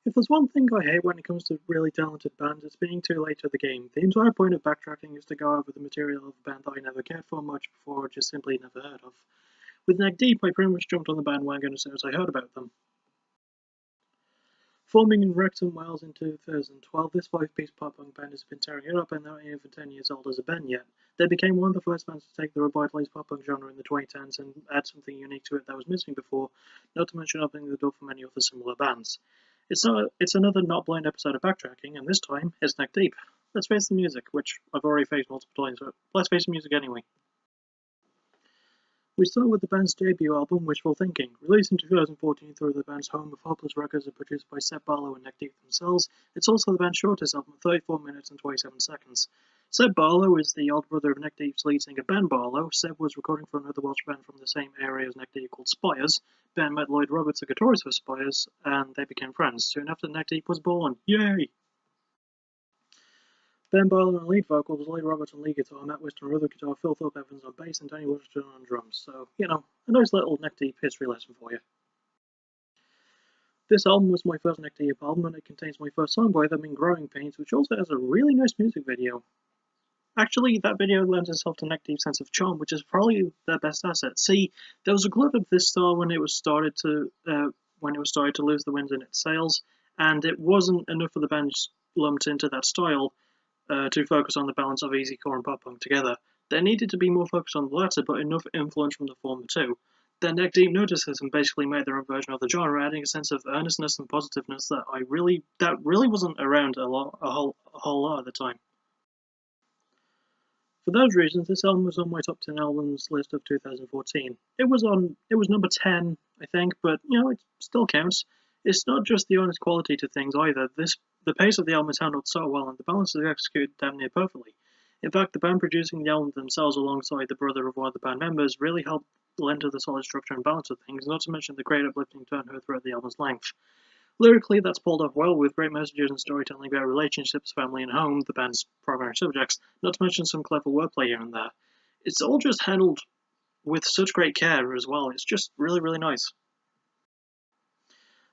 If there's one thing I hate when it comes to really talented bands, it's being too late to the game. The entire point of backtracking is to go over the material of a band that I never cared for much before or just simply never heard of. With Neck Deep, I pretty much jumped on the bandwagon as soon as I heard about them. Forming in Wrexham, Wales in 2012, this five-piece pop-punk band has been tearing it up and they're not even 10 years old as a band yet. They became one of the first bands to take the revitalized pop-punk genre in the 2010s and add something unique to it that was missing before, not to mention opening the door for many other similar bands. It's another not blind episode of Backtracking, and this time it's Neck Deep. Let's face the music, which I've already faced multiple times, but let's face the music anyway. We start with the band's debut album, Wishful Thinking. Released in 2014 through the band's home of Hopeless Records and produced by Seb Barlow and Neck Deep themselves, it's also the band's shortest album, 34 minutes and 27 seconds. Seb Barlow is the older brother of Neck Deep's lead singer Ben Barlow. Seb was recording for another Welsh band from the same area as Neck Deep called Spires. Ben met Lloyd Roberts, the guitarist for Spires, and they became friends. Soon after, Neck Deep was born. Yay! Ben Barlow on lead vocals, Lloyd Roberts on lead guitar, Matt Whiston on rhythm guitar, Phil Thorpe Evans on bass, and Danny Washington on drums. So, a nice little Neck Deep history lesson for you. This album was my first Neck Deep album, and it contains my first song by them in Growing Pains, which also has a really nice music video. Actually, that video lends itself to Neck Deep's sense of charm, which is probably their best asset. See, there was a glut of this style when it was started to lose the wind in its sails, and it wasn't enough for the band lumped into that style to focus on the balance of easycore and pop punk together. There needed to be more focus on the latter, but enough influence from the former too. Then Neck Deep noticed this and basically made their own version of the genre, adding a sense of earnestness and positiveness that really wasn't around a whole lot at the time. For those reasons, this album was on my top 10 albums list of 2014. It was number 10, I think, but it still counts. It's not just the honest quality to things either. The pace of the album is handled so well, and the balance is executed damn near perfectly. In fact, the band producing the album themselves alongside the brother of one of the band members really helped lend to the solid structure and balance of things, not to mention the great uplifting tone heard throughout the album's length. Lyrically, that's pulled off well, with great messages and storytelling about relationships, family and home, the band's primary subjects, not to mention some clever wordplay here and there. It's all just handled with such great care as well. It's just really, really nice.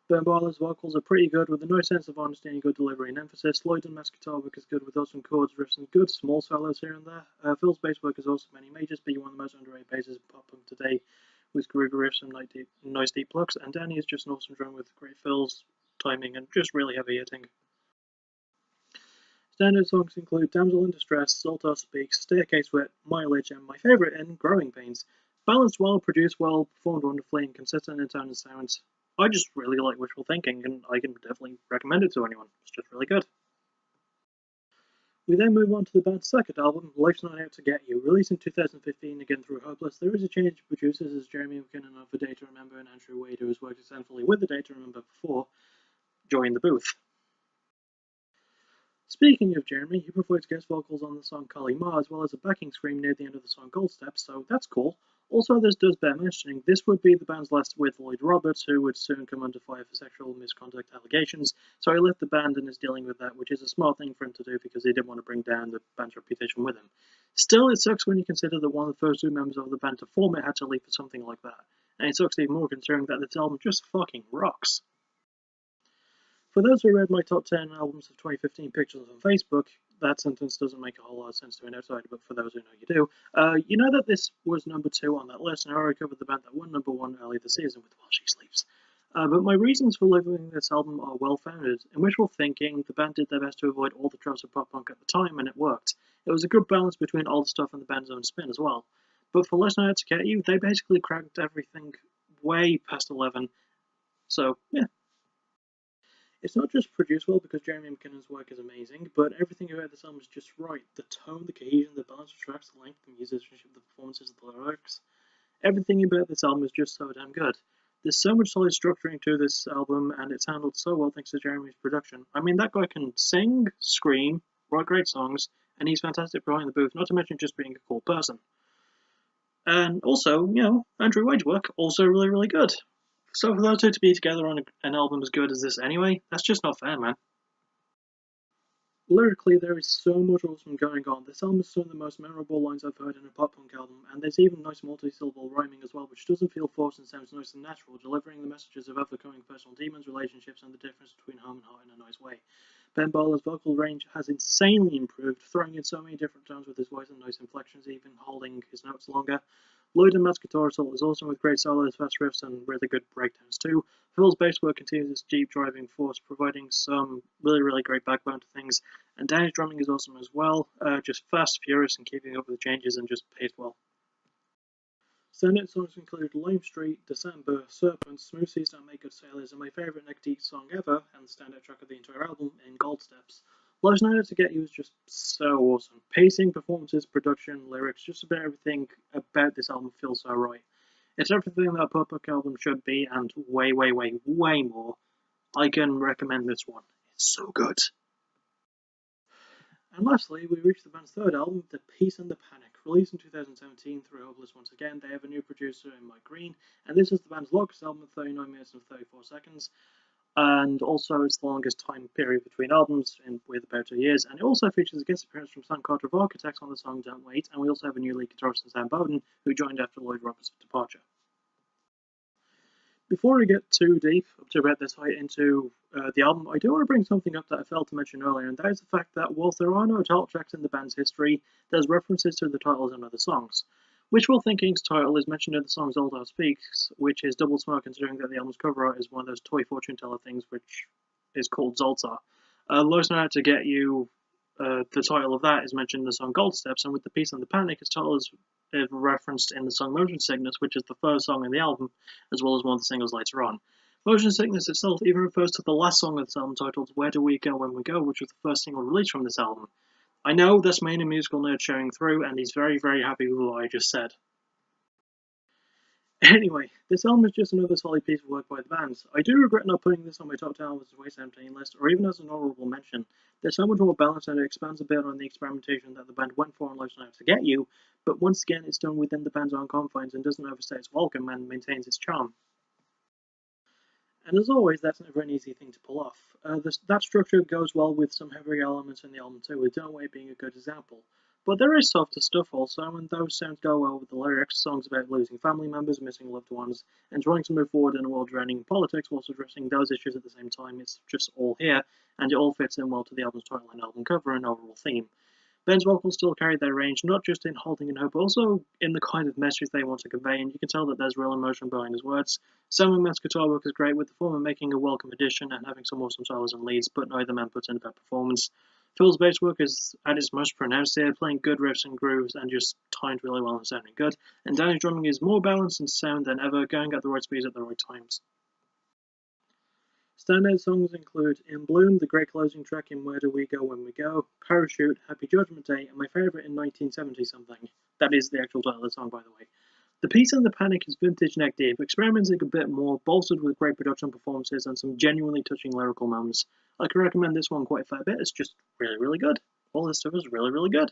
Ben Barlow's vocals are pretty good, with a nice sense of honesty and good delivery and emphasis. Lloyd and Matt's guitar work is good, with awesome chords, riffs, and good small solos here and there. Phil's bass work is awesome, and he may just be one of the most underrated bassists in pop punk today, with groovy riffs and nice deep plucks. And Danny is just an awesome drummer with great fills, timing, and just really heavy hitting. Standard songs include Damsel in Distress, Zoltar Speaks, Staircase Wit, Mileage, and my favourite in Growing Pains. Balanced well, produced well, performed wonderfully, and consistent in tone and sounds. I just really like Wishful Thinking, and I can definitely recommend it to anyone. It's just really good. We then move on to the band's second album, Life's Not Out to Get You. Released in 2015, again through Hopeless, there is a change of producers as Jeremy McKinnon of The Data Remember and Andrew Wade, who has worked extensively with The Data Remember before, joined the booth. Speaking of Jeremy, he provides guest vocals on the song Kali Ma, as well as a backing scream near the end of the song Gold Steps, so that's cool. Also, this does bear mentioning, this would be the band's last with Lloyd Roberts, who would soon come under fire for sexual misconduct allegations, so he left the band and is dealing with that, which is a smart thing for him to do because he didn't want to bring down the band's reputation with him. Still, it sucks when you consider that one of the first two members of the band to form it had to leave for something like that, and it sucks even more considering that this album just fucking rocks. For those who read my top 10 albums of 2015 pictures on Facebook, that sentence doesn't make a whole lot of sense to an outsider, but for those who know you do, you know that this was number 2 on that list, and I already covered the band that won number 1 earlier this season with While She Sleeps. But my reasons for living this album are well founded. In Wishful Thinking, the band did their best to avoid all the tropes of pop punk at the time, and it worked. It was a good balance between all the stuff and the band's own spin as well. But for Life's Not Out to Get You, they basically cranked everything way past 11. So, yeah. It's not just produced well because Jeremy McKinnon's work is amazing, but everything about this album is just right. The tone, the cohesion, the balance of tracks, the length, the musicianship, the performances, the lyrics. Everything about this album is just so damn good. There's so much solid structuring to this album, and it's handled so well thanks to Jeremy's production. I mean, that guy can sing, scream, write great songs, and he's fantastic behind the booth, not to mention just being a cool person. And also, Andrew Wade's work, also really, really good. So for those two to be together on an album as good as this anyway, that's just not fair, man. Lyrically, there is so much awesome going on. This album is some of the most memorable lines I've heard in a pop punk album, and there's even nice multi-syllable rhyming as well, which doesn't feel forced and sounds nice and natural, delivering the messages of overcoming personal demons, relationships, and the difference between home and heart in a nice way. Ben Bowler's vocal range has insanely improved, throwing in so many different tones with his voice and nice inflections, even holding his notes longer. Lloyd and Matt's guitar solo is awesome with great solos, fast riffs, and really good breakdowns too. Phil's bass work continues its deep driving force, providing some really great backbone to things. And Danny's drumming is awesome as well, just fast, furious, and keeping up with the changes and just paced well. Standout songs include Lime Street, December, Serpent, Smooth Seas Don't Make Good Sailors, and my favourite Neck Deep song ever, and the standout track of the entire album, In Gold Steps. Life's Night Out to Get You is just so awesome. Pacing, performances, production, lyrics, just about everything about this album feels so right. It's everything that a pop punk album should be, and way more. I can recommend this one. It's so good. And lastly, we reach the band's third album, The Peace and the Panic. Released in 2017 through Hopeless once again, they have a new producer in Mike Green, and this is the band's longest album at 39 minutes and 34 seconds. And also, it's the longest time period between albums, with about 2 years. And it also features a guest appearance from Sam Carter of Architects on the song Don't Wait, and we also have a new lead guitarist in Sam Bowden, who joined after Lloyd Roberts' departure. Before we get too deep, up to about this height into the album, I do want to bring something up that I failed to mention earlier, and that is the fact that whilst there are no title tracks in the band's history, there's references to the titles in other songs. Wishful Thinking's title is mentioned in the song Old House Speaks, which is double smart considering that the album's cover art is one of those toy fortune teller things which is called Zoltar. Life's Not Out to Get You, the title of that is mentioned in the song Gold Steps, and with The Peace and the Panic, its title is referenced in the song Motion Sickness, which is the first song in the album, as well as one of the singles later on. Motion Sickness itself even refers to the last song of this album titled Where Do We Go When We Go, which was the first single released from this album. I know this made a musical nerd showing through, and he's very happy with what I just said. Anyway, this album is just another solid piece of work by the band. I do regret not putting this on my top 10 albums of 2017 list, or even as an honourable mention. There's so much more balance and it expands a bit on the experimentation that the band went for on Life's Not Out to Get You, but once again it's done within the band's own confines and doesn't overstay its welcome and maintains its charm. And as always, that's never an easy thing to pull off. That structure goes well with some heavy elements in the album too, with Don't Wait being a good example. But there is softer stuff also, and those sounds go well with the lyrics, songs about losing family members, missing loved ones, and trying to move forward in a world drowning in politics whilst addressing those issues at the same time. It's just all here, and it all fits in well to the album's title and album cover and overall theme. Ben's vocals still carry their range, not just in holding and hope, but also in the kind of message they want to convey, and you can tell that there's real emotion behind his words. Sam and Matt's guitar work is great, with the former making a welcome addition and having some awesome solos and leads, but neither man puts in a bad performance. Phil's bass work is at its most pronounced here, playing good riffs and grooves and just timed really well and sounding good, and Danny's drumming is more balanced and sound than ever, going at the right speeds at the right times. Standout songs include In Bloom, the great closing track in Where Do We Go When We Go, Parachute, Happy Judgment Day, and my favourite in 1970-something. That is the actual title of the song, by the way. The Peace and the Panic is vintage neck deep, experimenting a bit more, bolstered with great production performances and some genuinely touching lyrical moments. I can recommend this one quite a fair bit, it's just really good. All this stuff is really good.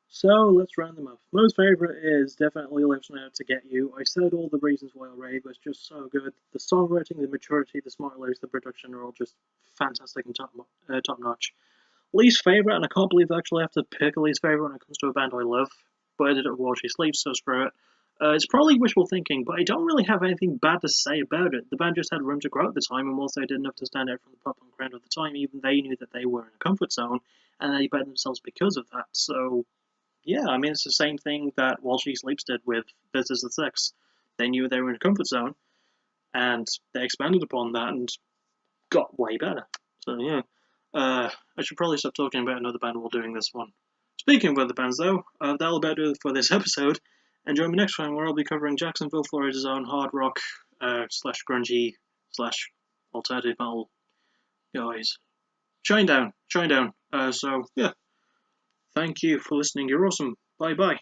So let's round them up. Most favourite is definitely Life's Not Out to Get You. I said all the reasons why already, but it's just so good. The songwriting, the maturity, the smart lyrics, the production are all just fantastic and top notch. Least favourite, and I can't believe I actually have to pick a least favourite when it comes to a band I love, but I did it while she sleeps, so screw it. It's probably wishful thinking, but I don't really have anything bad to say about it. The band just had room to grow at the time, and whilst they did enough to stand out from the pop punk crowd at the time, even they knew that they were in a comfort zone, and they bettered themselves because of that. So yeah, I mean, it's the same thing that While She Sleeps did with This Is the Six. They knew they were in a comfort zone, and they expanded upon that and got way better. So yeah, I should probably stop talking about another band while doing this one. Speaking of other bands though, that'll about do it for this episode, and join me next time where I'll be covering Jacksonville, Florida's own hard rock, slash grungy, slash alternative metal guys. Shine down. So yeah. Thank you for listening. You're awesome. Bye bye.